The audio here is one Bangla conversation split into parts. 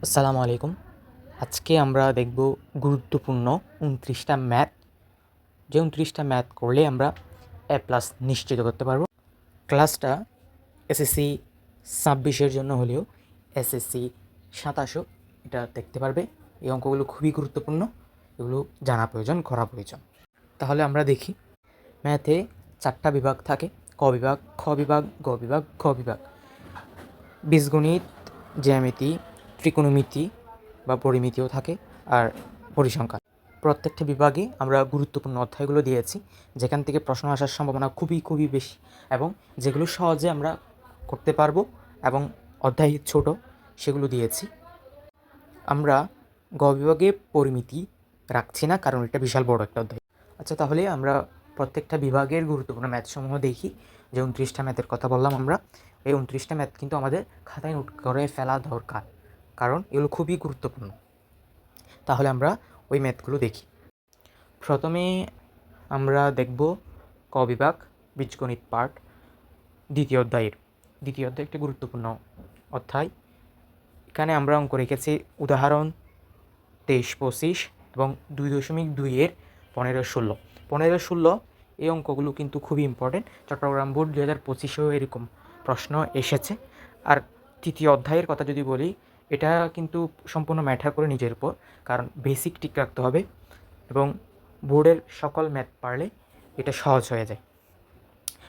আসসালামু আলাইকুম। আজকে আমরা দেখব গুরুত্বপূর্ণ ২৯টা ম্যাথ, যে ২৯টা ম্যাথ করলে আমরা A+ নিশ্চিত করতে পারবো। ক্লাসটা এসএসসি ২৬-এর জন্য হলেও এসএসসি ২৭ও এটা দেখতে পারবে। এই অঙ্কগুলো খুবই গুরুত্বপূর্ণ, এগুলো জানা প্রয়োজন, করা প্রয়োজন। তাহলে আমরা দেখি, ম্যাথে 4টা বিভাগ থাকে: ক বিভাগ, খ বিভাগ, গ বিভাগ, ঘ বিভাগ। বীজগণিত, জ্যামিতি, ত্রিকোণমিতি বা পরিমিতিও থাকে, আর পরিসংখ্যান। প্রত্যেকটা বিভাগে আমরা গুরুত্বপূর্ণ অধ্যায়গুলো দিয়েছি, যেখান থেকে প্রশ্ন আসার সম্ভাবনা খুবই বেশি এবং যেগুলো সহজে আমরা করতে পারবো এবং অধ্যায় ছোট, সেগুলো দিয়েছি। আমরা গ বিভাগে পরিমিতি রাখছি না, কারণ এটা বিশাল বড় একটা অধ্যায়। আচ্ছা, তাহলে আমরা প্রত্যেকটা বিভাগের গুরুত্বপূর্ণ ম্যাথসমূহ দেখি। যে ২৯টা ম্যাথের কথা বললাম আমরা, এই ২৯টা ম্যাথ কিন্তু আমাদের খাতায় নোট করে ফেলা দরকার, কারণ এগুলো খুবই গুরুত্বপূর্ণ। তাহলে আমরা ওই ম্যাথগুলো দেখি। প্রথমে আমরা দেখব ক বিভাগ, বীজগণিত পার্ট, দ্বিতীয় অধ্যায় একটি গুরুত্বপূর্ণ অধ্যায়। এখানে আমরা অঙ্ক রেখেছি উদাহরণ 23-25 এবং 2.2-এর 15-16। 15-16 এই অঙ্কগুলো কিন্তু খুবই ইম্পর্টেন্ট। চট্টগ্রাম বোর্ড 2025-এও এরকম প্রশ্ন এসেছে। আর তৃতীয় অধ্যায়ের কথা যদি বলি, এটা কিন্তু সম্পূর্ণ ম্যাটার করে নিজের উপর, কারণ বেসিক ঠিক রাখতে হবে এবং বোর্ডের সকল ম্যাথ পারলে এটা সহজ হয়ে যায়।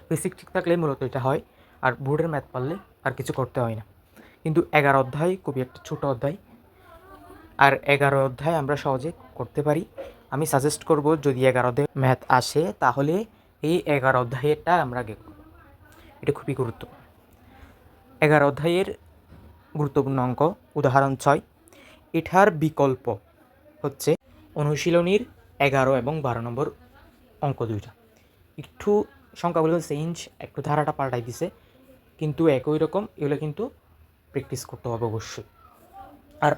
বেসিক ঠিক থাকলে মূলত এটা হয়, আর বোর্ডের ম্যাথ পারলে আর কিছু করতে হয় না। কিন্তু 11 অধ্যায় খুবই একটা ছোট অধ্যায়, আর 11 অধ্যায় আমরা সহজে করতে পারি। আমি সাজেস্ট করব, যদি 11 অধ্যায় ম্যাথ আসে তাহলে এই 11 অধ্যায়েরটা আমরা আগে করব, এটা খুবই গুরুত্বপূর্ণ। 11 অধ্যায়ের গুরুত্বপূর্ণ অঙ্ক উদাহরণ 6। এটার বিকল্প হচ্ছে অনুশীলনীর 11 এবং 12 নম্বর অঙ্ক দুইটা। একটু সংখ্যাগুলো চেঞ্জ, একটু ধারাটা পাল্টাই দিছে, কিন্তু একই রকম। এগুলো কিন্তু প্র্যাকটিস করতে হবে অবশ্যই। আর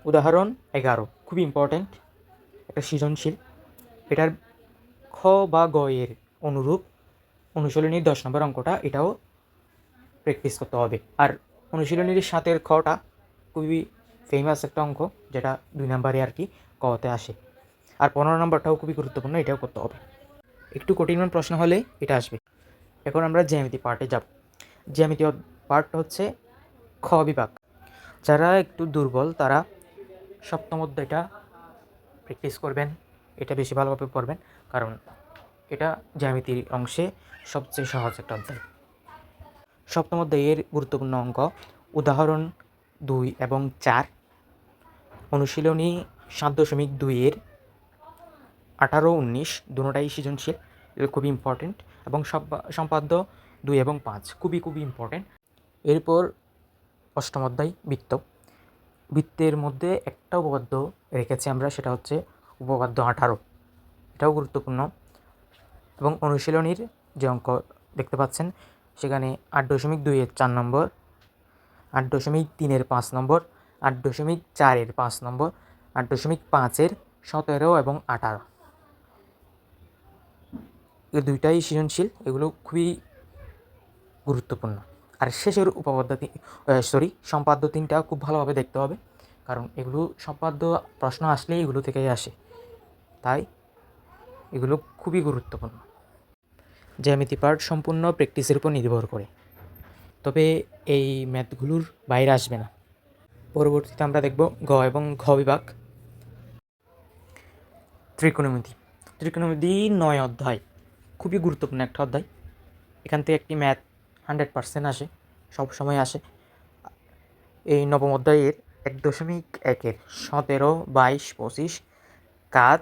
উদাহরণ 11 খুবই ইম্পর্ট্যান্ট, একটা সৃজনশীল। এটার খ বা গ এর অনুরূপ অনুশীলনীর 10 নম্বর অঙ্কটা, এটাও প্র্যাকটিস করতে হবে। আর অনুশীলনীর 7-এর খটা খুবই ফেমাস একটা অঙ্ক, যেটা 2 নম্বরে আর কি কতে আসে। আর 15 নম্বরটাও খুবই গুরুত্বপূর্ণ, এটাও করতে হবে। একটু কঠিন প্রশ্ন হলে এটা আসবে। এখন আমরা জ্যামিতি পার্টে যাব। জ্যামিতি পার্ট হচ্ছে খ বিভাগ। যারা একটু দুর্বল তারা সপ্তম অধ্যায়টা প্র্যাকটিস করবেন, এটা বেশি ভালোভাবে পড়বেন, কারণ এটা জ্যামিতির অংশে সবচেয়ে সহজ একটা অধ্যায়। সপ্তম অধ্যায়ের গুরুত্বপূর্ণ অঙ্ক উদাহরণ 2 এবং 4, অনুশীলনী 7.2-এর 18-19 দুটোটাই সৃজনশীল, এটা খুবই ইম্পর্টেন্ট। এবং সম্পাদ্য 2 এবং 5 খুবই ইম্পর্টেন্ট। এরপর অষ্টম অধ্যায় বৃত্তের মধ্যে একটা উপপাদ্য রেখেছি আমরা, সেটা হচ্ছে উপপাদ্য 18, এটাও গুরুত্বপূর্ণ। এবং অনুশীলনীর যে অঙ্ক দেখতে পাচ্ছেন, সেখানে 8.2-এর 4 নম্বর, 8.3-এর 5 নম্বর, 8.4-এর 5 নম্বর, 8.5-এর 17 এবং 18, এই দুইটাই সৃজনশীল, এগুলো খুবই গুরুত্বপূর্ণ। আর শেষের সম্পাদ্য 3টা খুব ভালোভাবে দেখতে হবে, কারণ এগুলো সম্পাদ্য প্রশ্ন আসলেই এগুলো থেকেই আসে, তাই এগুলো খুবই গুরুত্বপূর্ণ। জ্যামিতি পার্ট সম্পূর্ণ প্র্যাকটিসের উপর নির্ভর করে, তবে এই ম্যাথগুলোর বাইরে আসবে না। পরবর্তীতে আমরা দেখব গ এবং ঘ বিভাগ। ত্রিকোণমিতি 9 অধ্যায়, খুবই গুরুত্বপূর্ণ একটা অধ্যায়। এখান থেকে একটি ম্যাথ 100% আসে, সব সময় আসে। এই নবম অধ্যায়ের 1.1-এর 17, 22, 25 কাজ,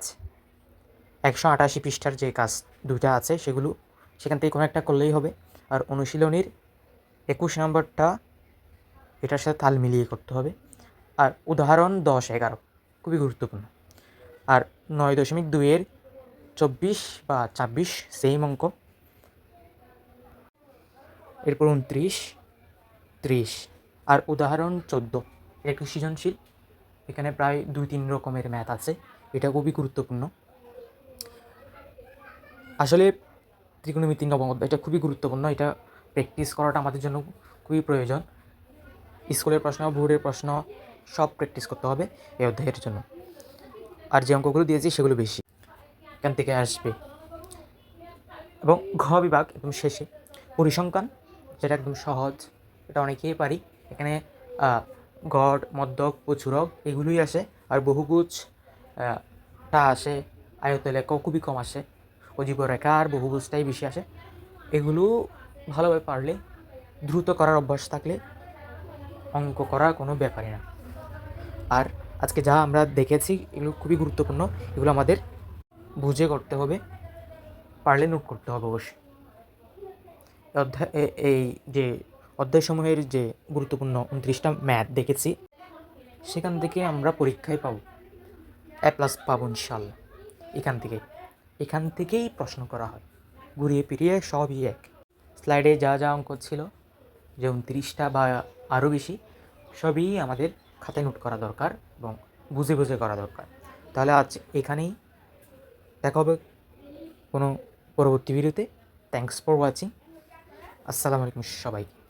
188 পৃষ্ঠার যে কাজ দুইটা আছে সেগুলো সেখান থেকে কোনো একটা করলেই হবে। আর অনুশীলনীর 21 নম্বরটা এটার সাথে তাল মিলিয়ে করতে হবে। আর উদাহরণ 10-11 খুবই গুরুত্বপূর্ণ। আর 9.2-এর 24 বা 26 সেম অঙ্ক। এরপর 29, 30 আর উদাহরণ 14 একটু সৃজনশীল, এখানে প্রায় 2-3 রকমের ম্যাথ আছে, এটা খুবই গুরুত্বপূর্ণ। আসলে ত্রিকোণমিতি নবম অধ্যায় এটা খুবই গুরুত্বপূর্ণ, এটা প্র্যাকটিস করাটা আমাদের জন্য খুবই প্রয়োজন। স্কুলের প্রশ্ন, বোর্ডের প্রশ্ন সব প্র্যাকটিস করতে হবে এই অধ্যায়ের জন্য। আর যে অঙ্কগুলো দিয়েছি সেগুলো বেশি এখান থেকে আসবে। এবং ঘ বিভাগ একদম শেষে পরিসংখ্যান, যেটা একদম সহজ, এটা অনেকেই পারি। এখানে গড়, মধ্যক, প্রচুরক এগুলোই আসে। আর বহুভুজ টা আসে, আয়তলেখ খুবই কম আসে, অজীব রেখা আর বহুভুজটাই বেশি আসে। এগুলো ভালোভাবে পারলে, দ্রুত করার অভ্যাস থাকলে অঙ্ক করা কোনো ব্যাপারই না। আর আজকে যা আমরা দেখেছি এগুলো খুবই গুরুত্বপূর্ণ, এগুলো আমাদের বুঝে করতে হবে, পারলে নোট করতে হবে অবশ্যই। এই যে অধ্যায়সমূহের যে গুরুত্বপূর্ণ 29টা ম্যাথ দেখেছি, সেখান থেকে আমরা পরীক্ষায় পাবো A+ পাবো ইনশাল্লাহ। এখান থেকেই প্রশ্ন করা হয়, ঘুরিয়ে ফিরিয়ে সবই এক। স্লাইডে যা যা অঙ্ক ছিল, যে 29টা বা আরও বেশি, সবই আমাদের খাতায় নোট করা দরকার এবং বুঝে বুঝে করা দরকার। তাহলে আজ এখানেই দেখা হবে কোনো পরবর্তী ভিডিওতে। Thanks for watching. আসসালামু আলাইকুম সবাইকে।